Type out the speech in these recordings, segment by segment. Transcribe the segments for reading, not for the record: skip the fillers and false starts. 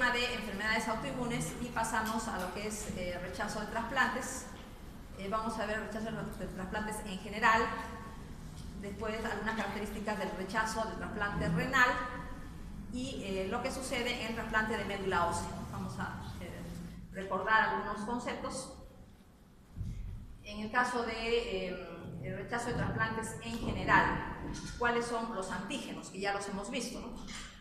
tema de enfermedades autoinmunes y pasamos a lo que es rechazo de trasplantes. Vamos a ver el rechazo de trasplantes en general, después algunas características del rechazo del trasplante renal y lo que sucede en el trasplante de médula ósea. Vamos a recordar algunos conceptos. En el caso de el rechazo de trasplantes en general, ¿cuáles son los antígenos? Que ya los hemos visto, ¿no?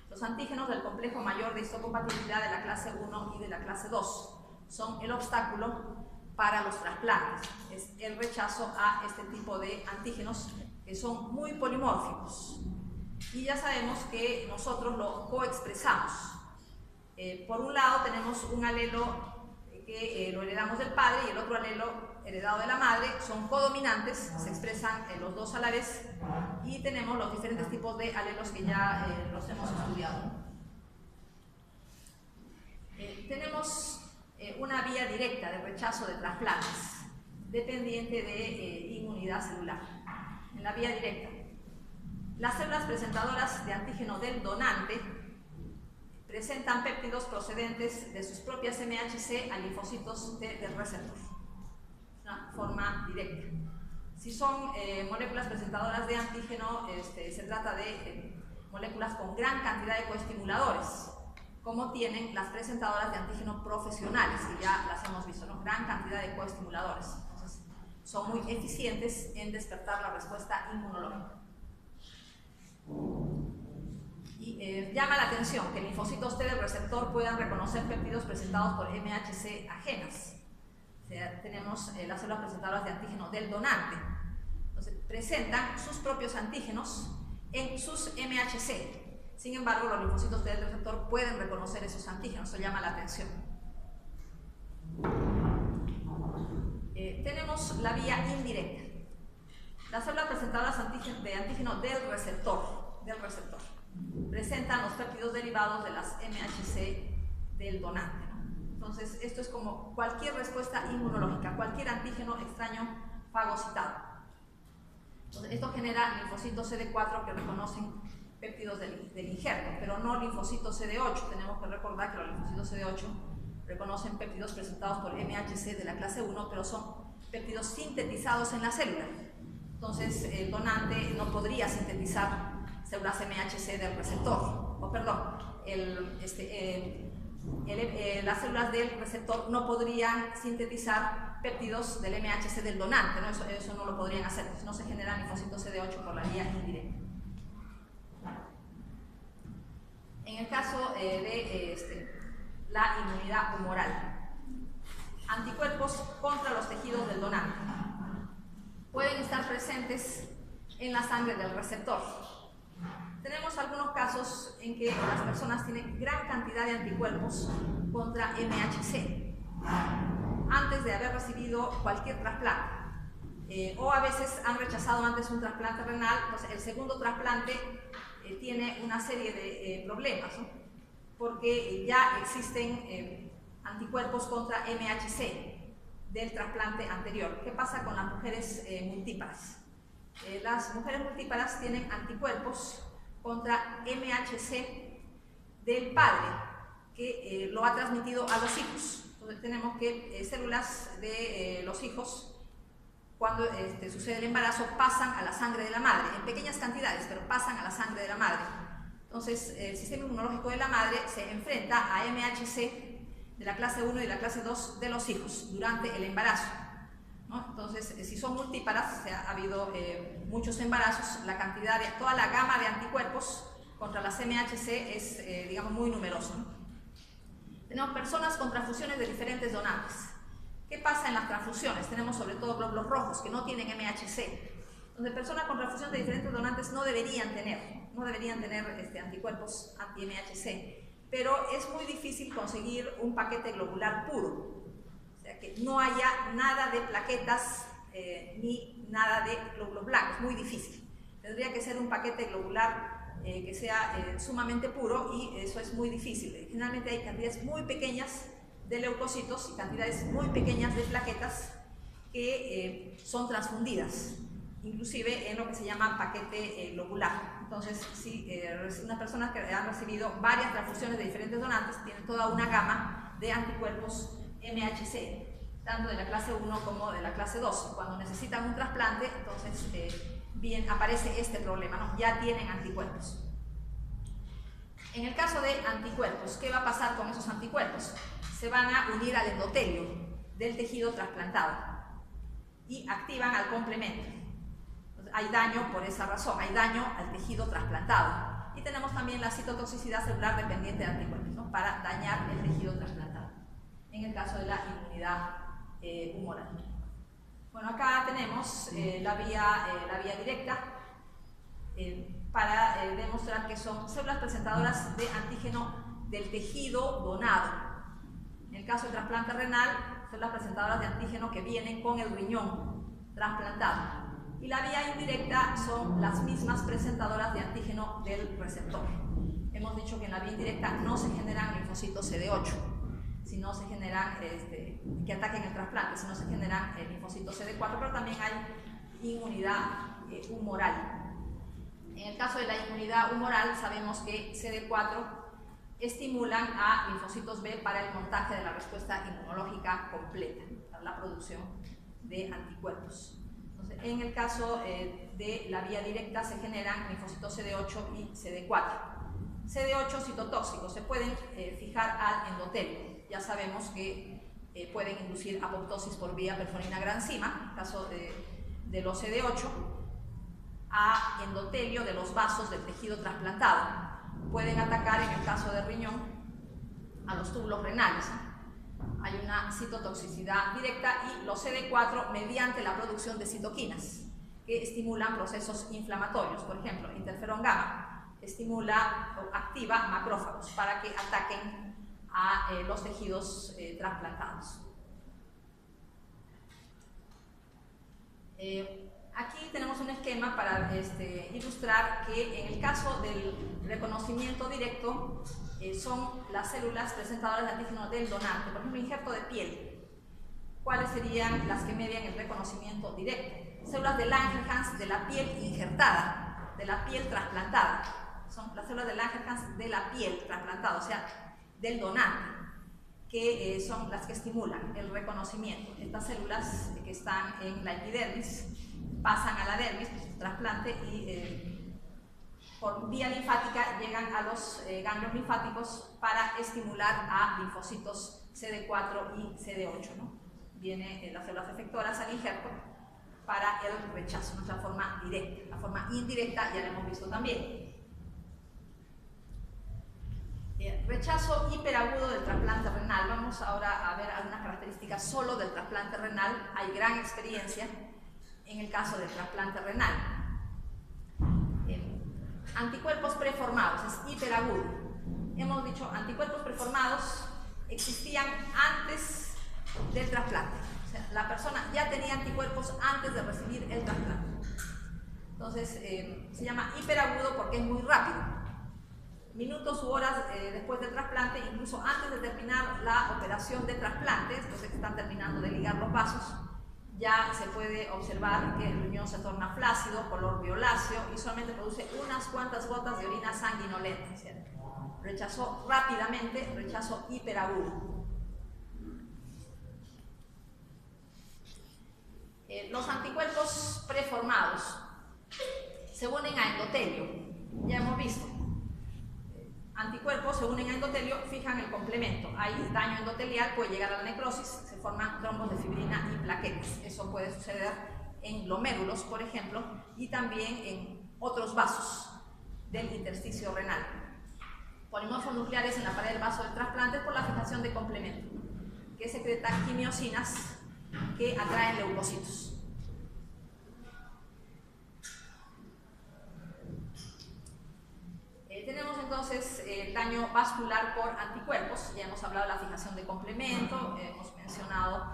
Los antígenos del complejo mayor de histocompatibilidad de la clase 1 y de la clase 2 son el obstáculo para los trasplantes. Es el rechazo a este tipo de antígenos que son muy polimórficos. Y ya sabemos que nosotros lo coexpresamos. Por un lado tenemos un alelo que lo heredamos del padre y el otro alelo heredado de la madre, son codominantes, se expresan los dos a la vez y tenemos los diferentes tipos de alelos que ya los hemos estudiado. Tenemos una vía directa de rechazo de trasplantes dependiente de inmunidad celular. En la vía directa, las células presentadoras de antígeno del donante presentan péptidos procedentes de sus propias MHC a linfocitos del receptor. Una forma directa. Si son moléculas presentadoras de antígeno, se trata de moléculas con gran cantidad de coestimuladores, como tienen las presentadoras de antígeno profesionales, que ya las hemos visto, ¿no? Gran cantidad de coestimuladores. Entonces, son muy eficientes en despertar la respuesta inmunológica. Y llama la atención que linfocitos T del receptor puedan reconocer péptidos presentados por MHC ajenas. O sea, tenemos las células presentadoras de antígeno del donante. Entonces, presentan sus propios antígenos en sus MHC. Sin embargo, los linfocitos T del receptor pueden reconocer esos antígenos. Eso llama la atención. Tenemos la vía indirecta. Las células presentadoras de antígeno del receptor presentan los péptidos derivados de las MHC del donante, ¿no? Entonces, esto es como cualquier respuesta inmunológica, cualquier antígeno extraño fagocitado. Entonces, esto genera linfocitos CD4 que reconocen péptidos del injerto, pero no linfocitos CD8. Tenemos que recordar que los linfocitos CD8 reconocen péptidos presentados por MHC de la clase 1, pero son péptidos sintetizados en la célula. Entonces, el donante no podría sintetizar células MHC del receptor, las células del receptor no podrían sintetizar péptidos del MHC del donante, ¿no? Eso no lo podrían hacer, no se generan linfocitos CD8 por la vía indirecta. En el caso de la inmunidad humoral, anticuerpos contra los tejidos del donante pueden estar presentes en la sangre del receptor. Tenemos algunos casos en que las personas tienen gran cantidad de anticuerpos contra MHC antes de haber recibido cualquier trasplante, o a veces han rechazado antes un trasplante renal. Entonces el segundo trasplante tiene una serie de problemas, ¿no? Porque ya existen anticuerpos contra MHC del trasplante anterior. ¿Qué pasa con las mujeres multíparas? Las mujeres multíparas tienen anticuerpos contra MHC del padre, que lo ha transmitido a los hijos. Entonces tenemos que células de los hijos, cuando sucede el embarazo, pasan a la sangre de la madre, en pequeñas cantidades, pero pasan a la sangre de la madre. Entonces el sistema inmunológico de la madre se enfrenta a MHC de la clase 1 y de la clase 2 de los hijos durante el embarazo, ¿no? Entonces, si son multíparas, ha habido muchos embarazos, la cantidad de toda la gama de anticuerpos contra las MHC es, digamos, muy numerosa, ¿no? Tenemos personas con transfusiones de diferentes donantes. ¿Qué pasa en las transfusiones? Tenemos sobre todo glóbulos rojos que no tienen MHC. Entonces, personas con transfusión de diferentes donantes no deberían tener anticuerpos anti-MHC, pero es muy difícil conseguir un paquete globular puro. O sea, que no haya nada de plaquetas ni nada de glóbulos blancos, muy difícil. Tendría que ser un paquete globular que sea sumamente puro, y eso es muy difícil. Generalmente hay cantidades muy pequeñas de leucocitos y cantidades muy pequeñas de plaquetas que son transfundidas. inclusive en lo que se llama paquete globular. Entonces, si unas personas que han recibido varias transfusiones de diferentes donantes tienen toda una gama de anticuerpos MHC, tanto de la clase 1 como de la clase 2. Cuando necesitan un trasplante, entonces bien aparece este problema, ¿no? Ya tienen anticuerpos. En el caso de anticuerpos, ¿qué va a pasar con esos anticuerpos? Se van a unir al endotelio del tejido trasplantado y activan al complemento. Entonces, hay daño por esa razón, hay daño al tejido trasplantado. Y tenemos también la citotoxicidad celular dependiente de anticuerpos, ¿no? Para dañar el tejido trasplantado, en el caso de la inmunidad humoral. Bueno, acá tenemos la vía directa para demostrar que son células presentadoras de antígeno del tejido donado. En el caso del trasplante renal, células presentadoras de antígeno que vienen con el riñón trasplantado. Y la vía indirecta son las mismas presentadoras de antígeno del receptor. Hemos dicho que en la vía indirecta no se generan linfocitos CD8, sino se generan, que ataquen el trasplante, sino se generan linfocitos CD4, pero también hay inmunidad humoral. En el caso de la inmunidad humoral, sabemos que CD4 estimulan a linfocitos B para el montaje de la respuesta inmunológica completa, para la producción de anticuerpos. Entonces, en el caso de la vía directa se generan linfocitos CD8 y CD4. CD8 citotóxicos se pueden fijar al endotelio. Ya sabemos que pueden inducir apoptosis por vía perforina granzima, en el caso de los CD8, a endotelio de los vasos del tejido trasplantado. Pueden atacar, en el caso de riñón, a los túbulos renales. Hay una citotoxicidad directa y los CD4 mediante la producción de citoquinas que estimulan procesos inflamatorios. Por ejemplo, interferón gamma estimula o activa macrófagos para que ataquen a los tejidos trasplantados. Aquí tenemos un esquema para ilustrar que en el caso del reconocimiento directo son las células presentadoras de antígeno del donante. Por ejemplo, injerto de piel. ¿Cuáles serían las que median el reconocimiento directo? Células de Langerhans de la piel injertada, de la piel trasplantada. Son las células de Langerhans de la piel trasplantada, o sea, del donante, que son las que estimulan el reconocimiento. Estas células que están en la epidermis pasan a la dermis, trasplante, y por vía linfática llegan a los ganglios linfáticos para estimular a linfocitos CD4 y CD8, ¿no? Vienen las células efectoras al injerto para el rechazo, nuestra forma directa. La forma indirecta ya la hemos visto también. Rechazo hiperagudo del trasplante renal. Vamos ahora a ver algunas características solo del trasplante renal. Hay gran experiencia en el caso del trasplante renal. Anticuerpos preformados, es hiperagudo. Hemos dicho, anticuerpos preformados existían antes del trasplante. O sea, la persona ya tenía anticuerpos antes de recibir el trasplante. Entonces, se llama hiperagudo porque es muy rápido. Minutos u horas después del trasplante, incluso antes de terminar la operación de trasplante, entonces que están terminando de ligar los vasos, ya se puede observar que el riñón se torna flácido, color violáceo y solamente produce unas cuantas gotas de orina sanguinolenta, ¿cierto? Rechazó rápidamente, rechazo hiperagudo. Los anticuerpos preformados se unen a endotelio, ya hemos visto. Anticuerpos se unen a endotelio, fijan el complemento. Hay daño endotelial, puede llegar a la necrosis, se forman trombos de fibrina y plaquetas. Eso puede suceder en glomérulos, por ejemplo, y también en otros vasos del intersticio renal. Polimorfos nucleares en la pared del vaso del trasplante por la fijación de complemento, que secretan quimiosinas que atraen leucocitos. Tenemos entonces el daño vascular por anticuerpos. Ya hemos hablado de la fijación de complemento, hemos mencionado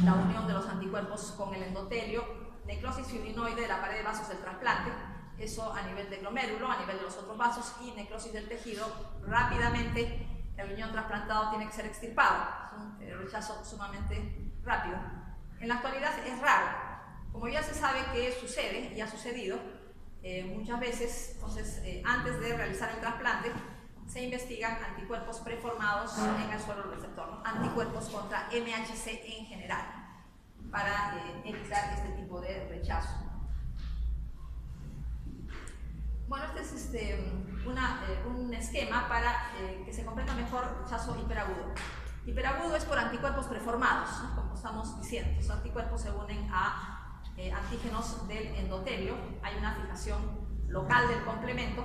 la unión de los anticuerpos con el endotelio, necrosis fibrinoide de la pared de vasos del trasplante, eso a nivel de glomérulo, a nivel de los otros vasos, y necrosis del tejido. Rápidamente el riñón trasplantado tiene que ser extirpado, es un rechazo sumamente rápido. En la actualidad es raro, Como ya se sabe que sucede y ha sucedido, muchas veces, entonces, antes de realizar el trasplante, se investigan anticuerpos preformados en el suelo receptor, ¿no? Anticuerpos contra MHC en general, para evitar este tipo de rechazo. Bueno, este es un esquema para que se comprenda mejor rechazo hiperagudo. Hiperagudo es por anticuerpos preformados, ¿no? Como estamos diciendo, los anticuerpos se unen a antígenos del endotelio, hay una fijación local del complemento.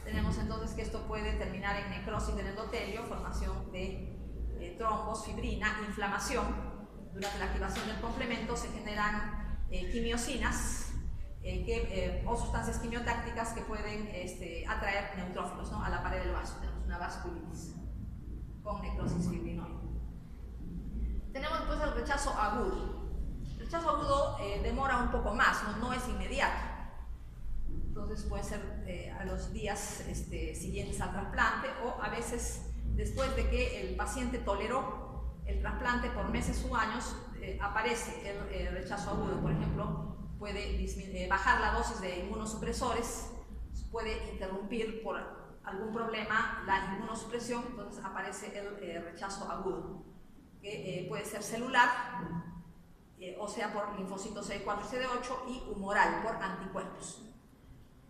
Tenemos entonces que esto puede terminar en necrosis del endotelio, formación de trombos, fibrina, inflamación. Durante la activación del complemento se generan quimiosinas o sustancias quimiotácticas que pueden atraer neutrófilos, ¿no? A la pared del vaso. Tenemos una vasculitis con necrosis fibrinoide. Tenemos después el rechazo agudo. El rechazo agudo demora un poco más, no es inmediato. Entonces puede ser a los días siguientes al trasplante, o a veces después de que el paciente toleró el trasplante por meses o años, aparece el rechazo agudo. Por ejemplo, puede bajar la dosis de inmunosupresores, puede interrumpir por algún problema la inmunosupresión, entonces aparece el rechazo agudo, que puede ser celular, o sea por linfocitos CD4 y CD8, y humoral, por anticuerpos.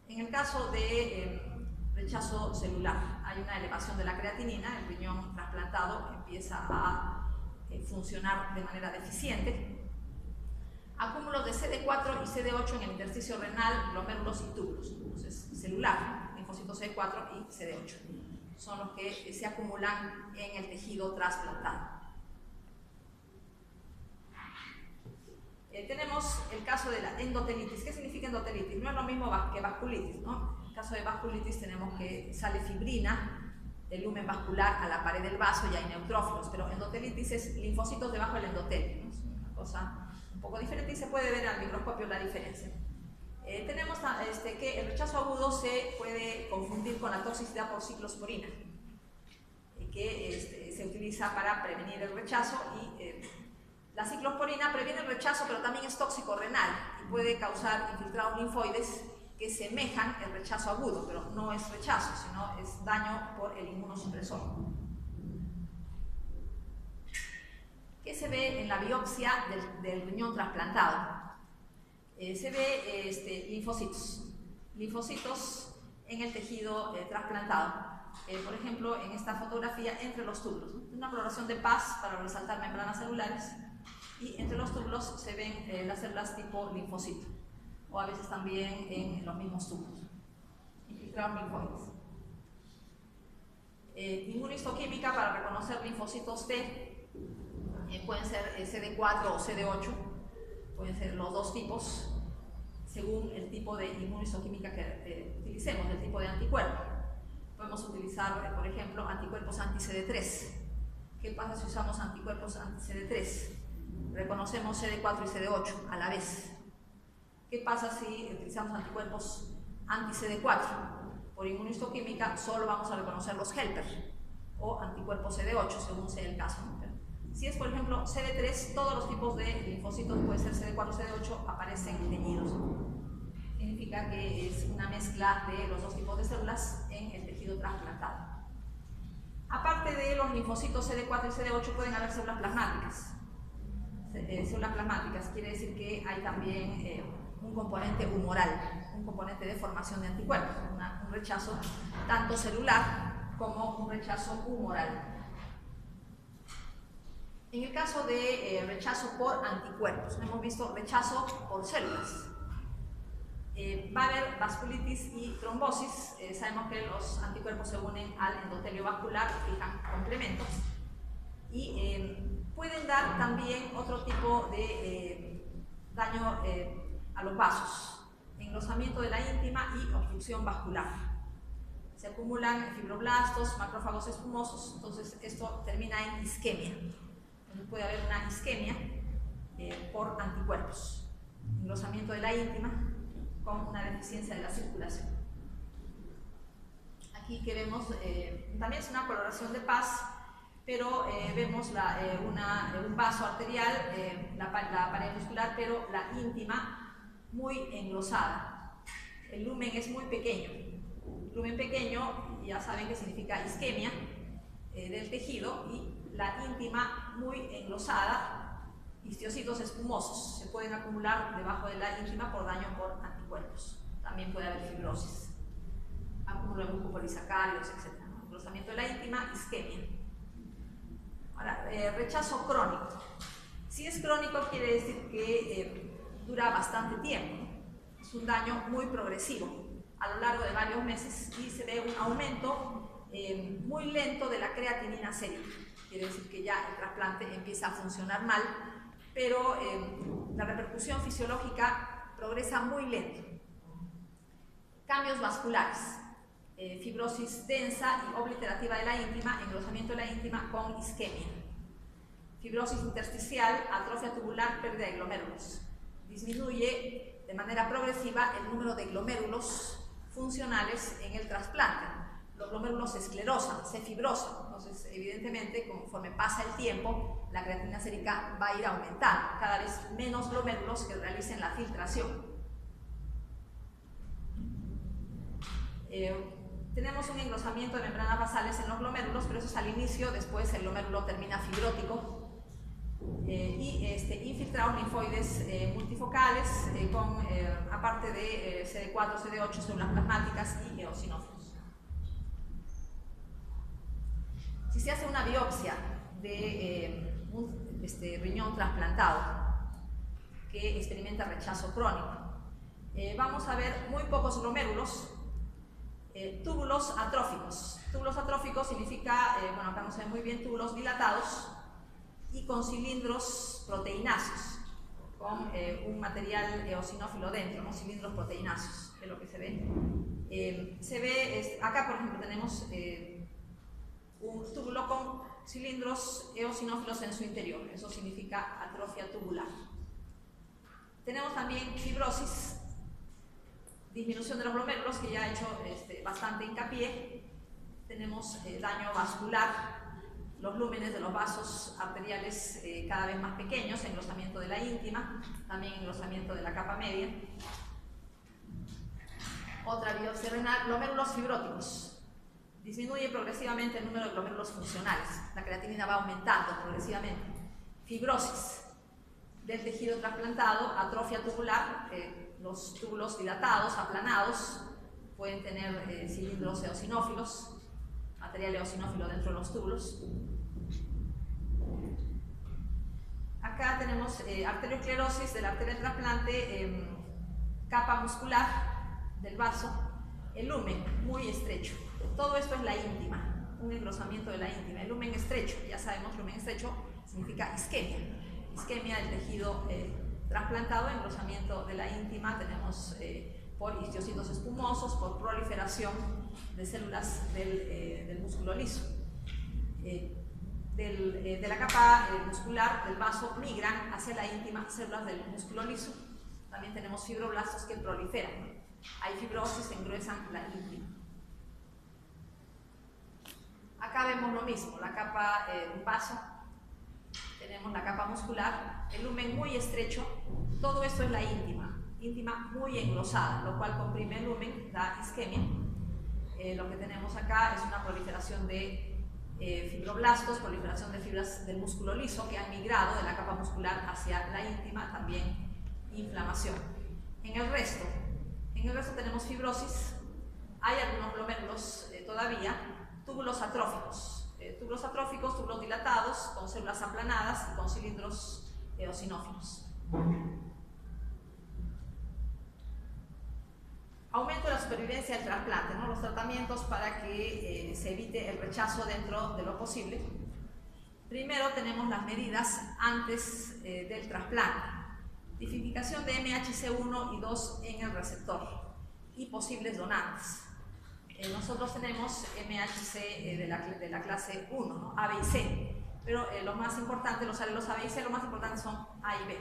En el caso de rechazo celular, hay una elevación de la creatinina, el riñón trasplantado empieza a funcionar de manera deficiente. Acúmulos de CD4 y CD8 en el intersticio renal, glomérulos y túbulos. Entonces, celular, linfocitos CD4 y CD8 son los que se acumulan en el tejido trasplantado. Tenemos el caso de la endotelitis. ¿Qué significa endotelitis? No es lo mismo que vasculitis, ¿no? En el caso de vasculitis tenemos que sale fibrina del lumen vascular a la pared del vaso y hay neutrófilos, pero endotelitis es linfocitos debajo del endotelio, ¿no? Es una cosa un poco diferente y se puede ver al microscopio la diferencia. Tenemos que el rechazo agudo se puede confundir con la toxicidad por ciclosporina, que se utiliza para prevenir el rechazo, y la ciclosporina previene el rechazo, pero también es tóxico renal y puede causar infiltrados linfoides que semejan el rechazo agudo, pero no es rechazo, sino es daño por el inmunosupresor. ¿Qué se ve en la biopsia del riñón trasplantado? Se ve linfocitos en el tejido trasplantado. Por ejemplo, en esta fotografía, entre los túbulos, ¿no? Una coloración de Paz para resaltar membranas celulares, y entre los túbulos se ven las células tipo linfocito, o a veces también en los mismos túbulos, infiltrados linfoides. Inmunohistoquímica para reconocer linfocitos T, pueden ser CD4 o CD8, pueden ser los dos tipos, según el tipo de inmunohistoquímica que utilicemos, el tipo de anticuerpo. Podemos utilizar, por ejemplo, anticuerpos anti-CD3. ¿Qué pasa si usamos anticuerpos anti-CD3? Reconocemos CD4 y CD8 a la vez. ¿Qué pasa si utilizamos anticuerpos anti-CD4? Por inmunohistoquímica solo vamos a reconocer los helper o anticuerpos CD8, según sea el caso. Si es, por ejemplo, CD3, todos los tipos de linfocitos, puede ser CD4 o CD8, aparecen teñidos. Significa que es una mezcla de los dos tipos de células en el tejido trasplantado. Aparte de los linfocitos CD4 y CD8, pueden haber células plasmáticas. Células plasmáticas quiere decir que hay también un componente humoral, un componente de formación de anticuerpos, un rechazo tanto celular como un rechazo humoral. En el caso de rechazo por anticuerpos, hemos visto rechazo por células. Va a haber vasculitis y trombosis. Sabemos que los anticuerpos se unen al endotelio vascular, fijan complementos, y pueden dar también otro tipo de daño a los vasos, engrosamiento de la íntima y obstrucción vascular. Se acumulan fibroblastos, macrófagos espumosos, entonces esto termina en isquemia. Entonces puede haber una isquemia por anticuerpos, engrosamiento de la íntima con una deficiencia de la circulación. Aquí que vemos, también es una coloración de Paz pero vemos un vaso arterial, la pared muscular, pero la íntima muy engrosada. El lumen es muy pequeño. Lumen pequeño, ya saben que significa isquemia del tejido, y la íntima muy engrosada, histiocytos espumosos. Se pueden acumular debajo de la íntima por daño por anticuerpos. También puede haber fibrosis, acúmulo de mucopolisacáridos, etc. Engrosamiento de la íntima, isquemia. Ahora, rechazo crónico. Si es crónico, quiere decir que dura bastante tiempo. Es un daño muy progresivo a lo largo de varios meses y se ve un aumento muy lento de la creatinina sérica. Quiere decir que ya el trasplante empieza a funcionar mal, pero la repercusión fisiológica progresa muy lento. Cambios vasculares. Fibrosis densa y obliterativa de la íntima, engrosamiento de la íntima con isquemia. Fibrosis intersticial, atrofia tubular, pérdida de glomérulos. Disminuye de manera progresiva el número de glomérulos funcionales en el trasplante. Los glomérulos se esclerosan, se fibrosan. Entonces, evidentemente, conforme pasa el tiempo, la creatinina sérica va a ir aumentando. Cada vez menos glomérulos que realicen la filtración. Tenemos un engrosamiento de membranas basales en los glomérulos, pero eso es al inicio. Después el glomérulo termina fibrótico. Infiltrados linfoides multifocales con, aparte de CD4, CD8, células plasmáticas y eosinófilos. Si se hace una biopsia de un riñón trasplantado que experimenta rechazo crónico, vamos a ver muy pocos glomérulos. Túbulos atróficos. Túbulos atróficos significa, bueno, acá no se ve muy bien, túbulos dilatados y con cilindros proteináceos, con un material eosinófilo dentro, ¿no? Cilindros proteináceos, es lo que se ve. Acá, por ejemplo, tenemos un túbulo con cilindros eosinófilos en su interior. Eso significa atrofia tubular. Tenemos también fibrosis, disminución de los glomérulos, que ya he hecho bastante hincapié. Tenemos daño vascular, los lúmenes de los vasos arteriales cada vez más pequeños, engrosamiento de la íntima, también engrosamiento de la capa media. Otra biopsia renal, glomérulos fibróticos. Disminuye progresivamente el número de glomérulos funcionales. La creatinina va aumentando progresivamente. Fibrosis del tejido trasplantado, atrofia tubular, los túbulos dilatados, aplanados, pueden tener cilindros eosinófilos, material eosinófilo dentro de los túbulos. Acá tenemos arteriosclerosis de la arteria del trasplante, capa muscular del vaso, el lumen muy estrecho. Todo esto es la íntima, un engrosamiento de la íntima. El lumen estrecho, ya sabemos, lumen estrecho significa isquemia. Isquemia del tejido trasplantado, engrosamiento de la íntima. Tenemos por histiocytos espumosos, por proliferación de células del músculo liso. De la capa muscular del vaso migran hacia la íntima células del músculo liso. También tenemos fibroblastos que proliferan. Hay fibrosis, se engruesan la íntima. Acá vemos lo mismo, la capa del vaso. Tenemos la capa muscular, el lumen muy estrecho. Todo esto es la íntima, íntima muy engrosada, lo cual comprime el lumen, da isquemia. Lo que tenemos acá es una proliferación de fibroblastos, proliferación de fibras del músculo liso que han migrado de la capa muscular hacia la íntima, también inflamación. En el resto tenemos fibrosis, hay algunos glomérulos todavía, túbulos atróficos. Túbulos dilatados, con células aplanadas y con cilindros eosinófilos. Aumento de la supervivencia del trasplante, ¿no? Los tratamientos para que se evite el rechazo dentro de lo posible. Primero tenemos las medidas antes del trasplante. Tipificación de MHC1 y 2 en el receptor y posibles donantes. Nosotros tenemos MHC de la clase 1, ¿no? A, B y C, pero los más importantes, los alelos A, B y C, los más importantes son A y B.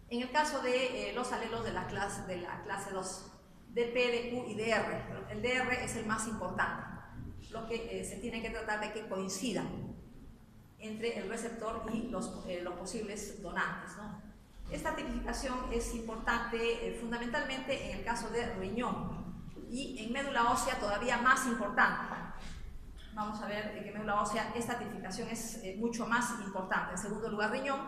En el caso de los alelos de la clase 2, de P, de Q y de R, el DR es el más importante. lo que se tiene que tratar de que coincidan entre el receptor y los posibles donantes, ¿no? Esta tipificación es importante fundamentalmente en el caso de riñón y en médula ósea todavía más importante. Vamos a ver que en médula ósea esta tipificación es mucho más importante. En segundo lugar, riñón.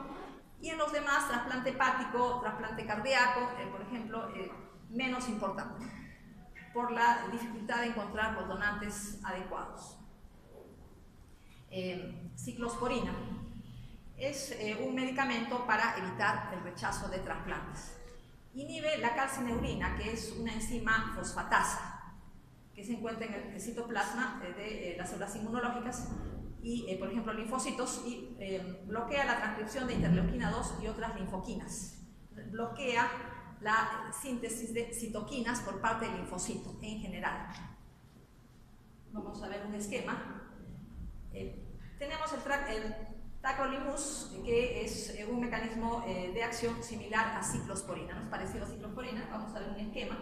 Y en los demás, trasplante hepático, trasplante cardíaco, por ejemplo, menos importante, por la dificultad de encontrar los donantes adecuados. Ciclosporina es un medicamento para evitar el rechazo de trasplantes. Inhibe la calcineurina, que es una enzima fosfatasa, que se encuentra en el citoplasma de las células inmunológicas y, por ejemplo, linfocitos, y bloquea la transcripción de interleuquina 2 y otras linfoquinas. Bloquea la síntesis de citoquinas por parte del linfocito en general. Vamos a ver un esquema. Tenemos el tacrolimus, que es un mecanismo de acción similar a ciclosporina, ¿no es parecido a ciclosporina? Vamos a ver un esquema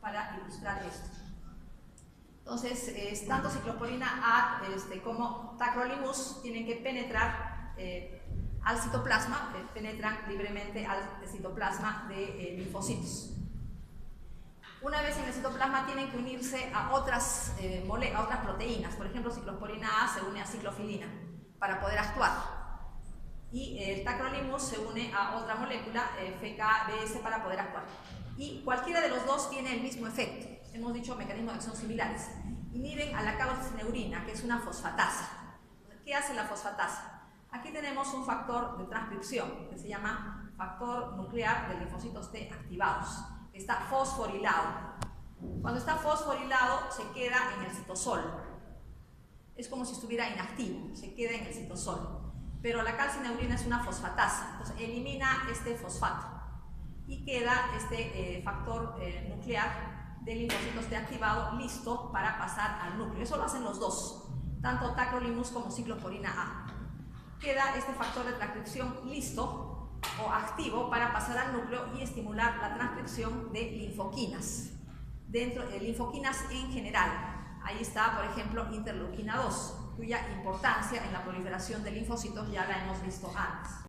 para ilustrar esto. Entonces, tanto ciclosporina A como tacrolimus tienen que penetrar al citoplasma, penetran libremente al citoplasma de linfocitos. Una vez en el citoplasma tienen que unirse a otras proteínas. Por ejemplo, ciclosporina A se une a ciclofilina para poder actuar. Y el tacrolimus se une a otra molécula, FKBS, para poder actuar. Y cualquiera de los dos tiene el mismo efecto. Hemos dicho mecanismos de acción similares. Inhiben a la calcineurina, que es una fosfatasa. ¿Qué hace la fosfatasa? Aquí tenemos un factor de transcripción que se llama factor nuclear de linfocitos T activados. Está fosforilado. Cuando está fosforilado se queda en el citosol. Es como si estuviera inactivo, se queda en el citosol. Pero la calcineurina es una fosfatasa, entonces elimina este fosfato y queda este factor nuclear de linfocitos T activado listo para pasar al núcleo. Eso lo hacen los dos, tanto tacrolimus como ciclosporina A. Queda este factor de transcripción listo o activo para pasar al núcleo y estimular la transcripción de linfoquinas, dentro de linfoquinas en general. Ahí está, por ejemplo, interleuquina 2, cuya importancia en la proliferación de linfocitos ya la hemos visto antes.